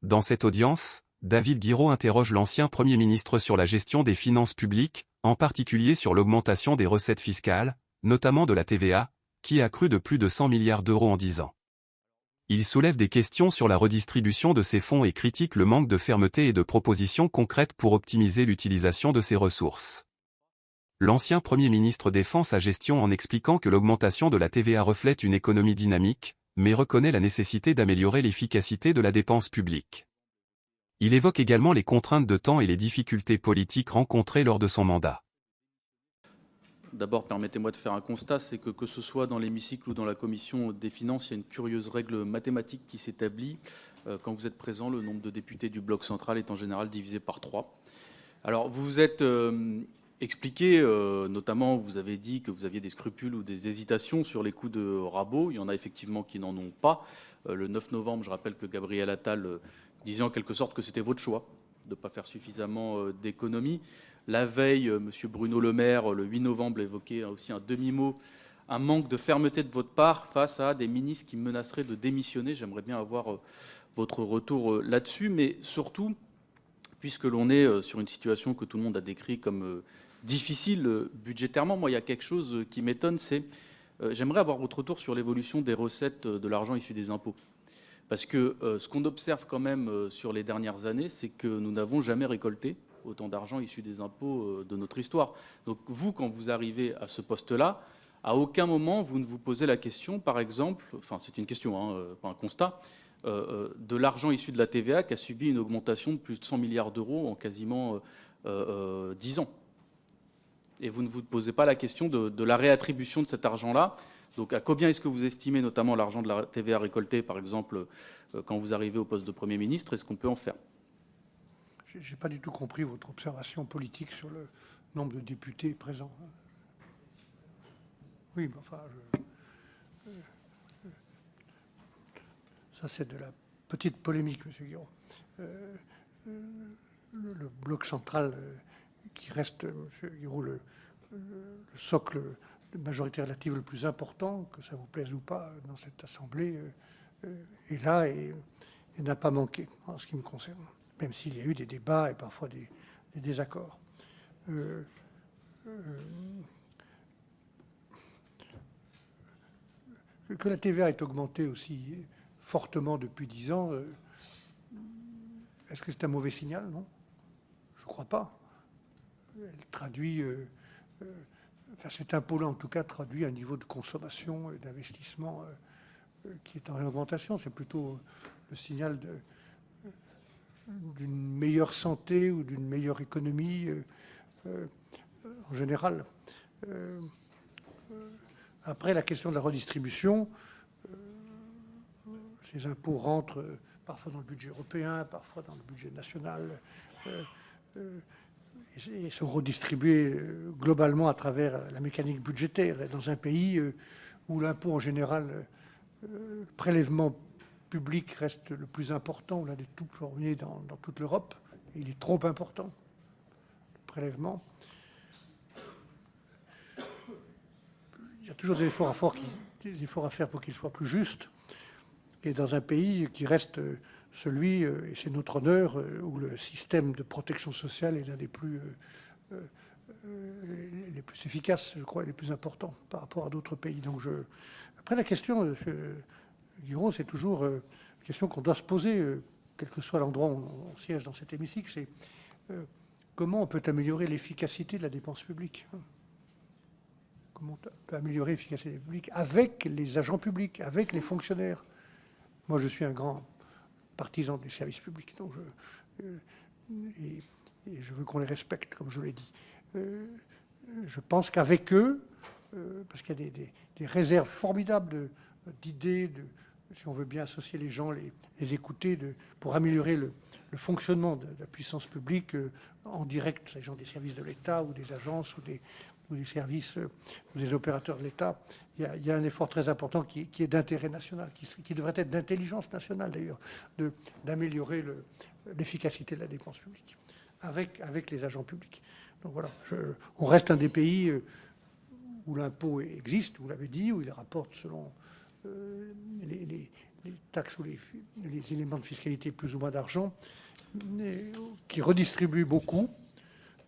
Dans cette audience, David Guiraud interroge l'ancien Premier ministre sur la gestion des finances publiques, en particulier sur l'augmentation des recettes fiscales, notamment de la TVA, qui a crû de plus de 100 milliards d'euros en 10 ans. Il soulève des questions sur la redistribution de ces fonds et critique le manque de fermeté et de propositions concrètes pour optimiser l'utilisation de ces ressources. L'ancien Premier ministre défend sa gestion en expliquant que l'augmentation de la TVA reflète une économie dynamique, mais reconnaît la nécessité d'améliorer l'efficacité de la dépense publique. Il évoque également les contraintes de temps et les difficultés politiques rencontrées lors de son mandat. D'abord, permettez-moi de faire un constat, c'est que ce soit dans l'hémicycle ou dans la commission des finances, il y a une curieuse règle mathématique qui s'établit. Quand vous êtes présent, le nombre de députés du bloc central est en général divisé par 3. Alors, vous vous êtes expliqué, notamment, vous avez dit que vous aviez des scrupules ou des hésitations sur les coups de rabot. Il y en a effectivement qui n'en ont pas. Le 9 novembre, je rappelle que Gabriel Attal disait en quelque sorte que c'était votre choix de ne pas faire suffisamment d'économies. La veille, M. Bruno Le Maire, le 8 novembre, évoquait aussi un demi-mot, un manque de fermeté de votre part face à des ministres qui menaceraient de démissionner. J'aimerais bien avoir votre retour là-dessus, mais surtout, puisque l'on est sur une situation que tout le monde a décrite comme difficile budgétairement, moi, il y a quelque chose qui m'étonne, c'est j'aimerais avoir votre retour sur l'évolution des recettes de l'argent issu des impôts. Parce que ce qu'on observe quand même sur les dernières années, c'est que nous n'avons jamais récolté autant d'argent issu des impôts de notre histoire. Donc vous, quand vous arrivez à ce poste-là, à aucun moment vous ne vous posez la question, par exemple, enfin c'est une question, hein, pas un constat, de l'argent issu de la TVA qui a subi une augmentation de plus de 100 milliards d'euros en quasiment 10 ans. Et vous ne vous posez pas la question de la réattribution de cet argent-là. Donc à combien est-ce que vous estimez notamment l'argent de la TVA récolté, par exemple, quand vous arrivez au poste de Premier ministre, est-ce qu'on peut en faire ? Je n'ai pas du tout compris votre observation politique sur le nombre de députés présents. Oui, mais enfin, ça c'est de la petite polémique, M. Guiraud. Le bloc central qui reste, M. Guiraud, le socle de majorité relative le plus important, que ça vous plaise ou pas, dans cette Assemblée, est là et n'a pas manqué en ce qui me concerne. Même s'il y a eu des débats et parfois des désaccords. Que la TVA ait augmenté aussi fortement depuis 10 ans, est-ce que c'est un mauvais signal? Non, je ne crois pas. Elle traduit, enfin cet impôt-là en tout cas traduit un niveau de consommation et d'investissement qui est en réaugmentation. C'est plutôt le signal d'une meilleure santé ou d'une meilleure économie en général. Après, la question de la redistribution, ces impôts rentrent parfois dans le budget européen, parfois dans le budget national, et sont redistribués globalement à travers la mécanique budgétaire. Et dans un pays où l'impôt en général, prélèvement public reste le plus important, l'un des tout premiers dans toute l'Europe, et il est trop important, le prélèvement. Il y a toujours des efforts à faire pour qu'il soit plus juste, et dans un pays qui reste celui, et c'est notre honneur, où le système de protection sociale est l'un des plus efficaces, je crois, et les plus importants par rapport à d'autres pays. Donc après, la question, M. Guiraud, c'est toujours une question qu'on doit se poser, quel que soit l'endroit où on siège dans cet hémicycle, c'est comment on peut améliorer l'efficacité de la dépense publique. Comment on peut améliorer l'efficacité publique avec les agents publics, avec les fonctionnaires. Moi, je suis un grand partisan des services publics, donc et je veux qu'on les respecte, comme je l'ai dit. Je pense qu'avec eux, parce qu'il y a des réserves formidables d'idées, si on veut bien associer les gens, les écouter, pour améliorer le fonctionnement de la puissance publique en direct, les gens des services de l'État ou des agences ou des services ou des opérateurs de l'État. Il y a un effort très important qui est d'intérêt national, qui devrait être d'intelligence nationale d'ailleurs, d'améliorer l'efficacité de la dépense publique avec les agents publics. Donc voilà, on reste un des pays où l'impôt existe, vous l'avez dit, où il rapporte selon les taxes ou les éléments de fiscalité plus ou moins d'argent, qui redistribuent beaucoup.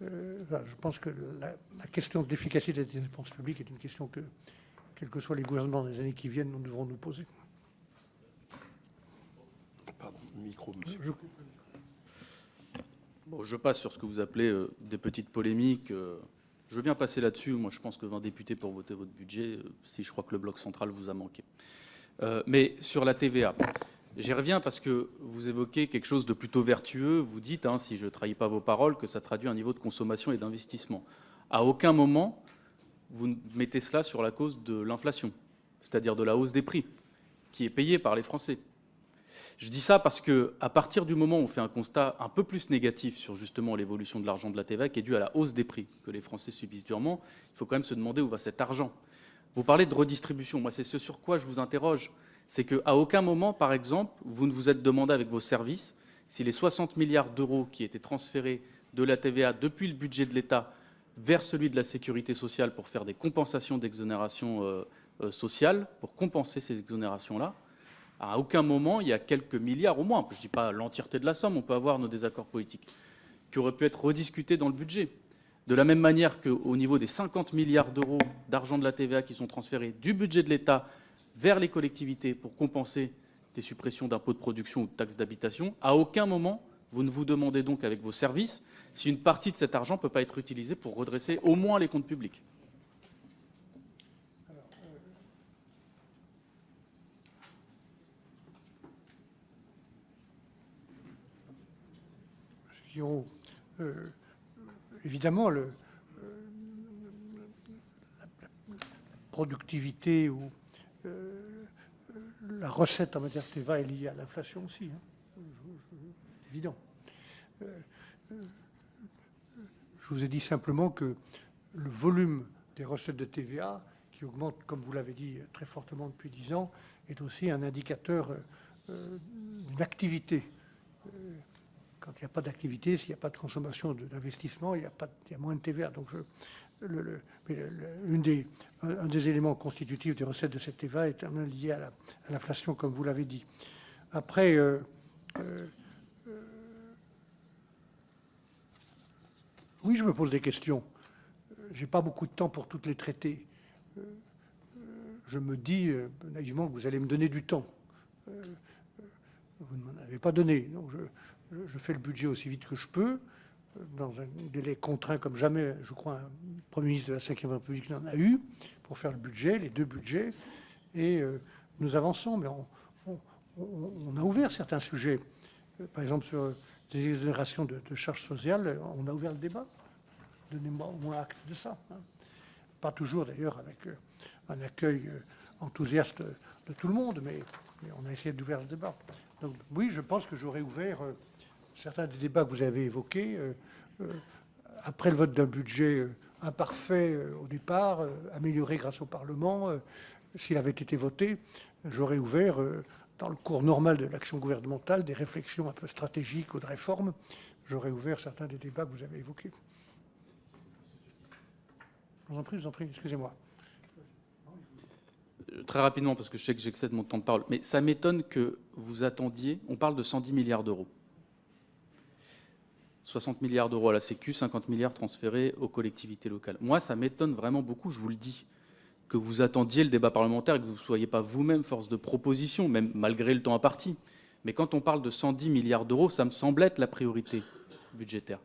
Je pense que la question de l'efficacité des dépenses publiques est une question que, quels que soient les gouvernements dans les années qui viennent, nous devrons nous poser. Pardon, micro, monsieur. Bon, je passe sur ce que vous appelez des petites polémiques. Je veux bien passer là-dessus. Moi, je pense que 20 députés pour voter votre budget, si je crois que le bloc central vous a manqué. Mais sur la TVA, j'y reviens parce que vous évoquez quelque chose de plutôt vertueux. Vous dites, hein, si je ne trahis pas vos paroles, que ça traduit un niveau de consommation et d'investissement. À aucun moment, vous mettez cela sur la cause de l'inflation, c'est-à-dire de la hausse des prix, qui est payée par les Français. Je dis ça parce qu'à partir du moment où on fait un constat un peu plus négatif sur justement l'évolution de l'argent de la TVA, qui est due à la hausse des prix que les Français subissent durement, il faut quand même se demander où va cet argent. Vous parlez de redistribution. Moi, c'est ce sur quoi je vous interroge. C'est qu'à aucun moment, par exemple, vous ne vous êtes demandé avec vos services si les 60 milliards d'euros qui étaient transférés de la TVA depuis le budget de l'État vers celui de la sécurité sociale pour faire des compensations d'exonération sociale, pour compenser ces exonérations-là, à aucun moment, il y a quelques milliards au moins, je ne dis pas l'entièreté de la somme, on peut avoir nos désaccords politiques, qui auraient pu être rediscutés dans le budget. De la même manière qu'au niveau des 50 milliards d'euros d'argent de la TVA qui sont transférés du budget de l'État vers les collectivités pour compenser des suppressions d'impôts de production ou de taxes d'habitation, à aucun moment, vous ne vous demandez donc avec vos services si une partie de cet argent ne peut pas être utilisée pour redresser au moins les comptes publics. Évidemment, la productivité ou la recette en matière de TVA est liée à l'inflation aussi. Hein. C'est évident. Je vous ai dit simplement que le volume des recettes de TVA, qui augmente, comme vous l'avez dit, très fortement depuis 10 ans, est aussi un indicateur d'une activité. Quand il n'y a pas d'activité, s'il n'y a pas de consommation d'investissement, il y a moins de TVA. Donc, un des éléments constitutifs des recettes de cette TVA est lié à l'inflation, comme vous l'avez dit. Après, oui, je me pose des questions. Je n'ai pas beaucoup de temps pour toutes les traiter. Je me dis naïvement que vous allez me donner du temps. Vous ne m'en avez pas donné. Donc, je fais le budget aussi vite que je peux, dans un délai contraint comme jamais, je crois, un Premier ministre de la Ve République n'en a eu, pour faire le budget, les deux budgets, et nous avançons, mais on a ouvert certains sujets. Par exemple, sur des exonérations de charges sociales, on a ouvert le débat. Donnez-moi au moins acte de ça. Hein. Pas toujours, d'ailleurs, avec un accueil enthousiaste de tout le monde, mais on a essayé d'ouvrir le débat. Donc oui, je pense que j'aurais ouvert certains des débats que vous avez évoqués. Après le vote d'un budget imparfait au départ, amélioré grâce au Parlement, s'il avait été voté, j'aurais ouvert, dans le cours normal de l'action gouvernementale, des réflexions un peu stratégiques ou de réforme. J'aurais ouvert certains des débats que vous avez évoqués. Je vous en prie, excusez-moi. Très rapidement, parce que je sais que j'excède mon temps de parole, mais ça m'étonne que vous attendiez, on parle de 110 milliards d'euros. 60 milliards d'euros à la Sécu, 50 milliards transférés aux collectivités locales. Moi, ça m'étonne vraiment beaucoup, je vous le dis, que vous attendiez le débat parlementaire et que vous ne soyez pas vous-même force de proposition, même malgré le temps imparti. Mais quand on parle de 110 milliards d'euros, ça me semble être la priorité budgétaire.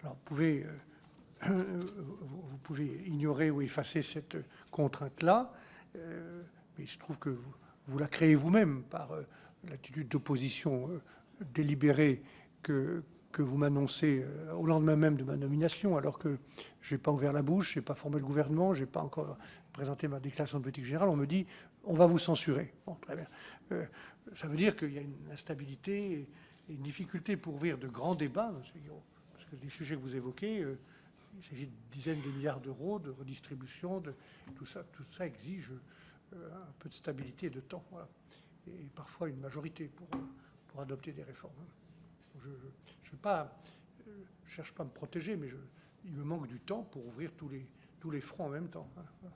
Alors, vous pouvez ignorer ou effacer cette contrainte-là, mais je trouve que vous la créez vous-même par l'attitude d'opposition délibérée que vous m'annoncez au lendemain même de ma nomination, alors que je n'ai pas ouvert la bouche, je n'ai pas formé le gouvernement, je n'ai pas encore présenté ma déclaration de politique générale. On me dit on va vous censurer. Bon, très bien. Ça veut dire qu'il y a une instabilité et une difficulté pour ouvrir de grands débats, M. Guiraud, parce que les sujets que vous évoquez, il s'agit de dizaines de milliards d'euros, de redistribution, tout ça exige un peu de stabilité et de temps. Voilà. Et parfois une majorité pour adopter des réformes. Je ne cherche pas à me protéger, mais il me manque du temps pour ouvrir tous tous les fronts en même temps. Hein.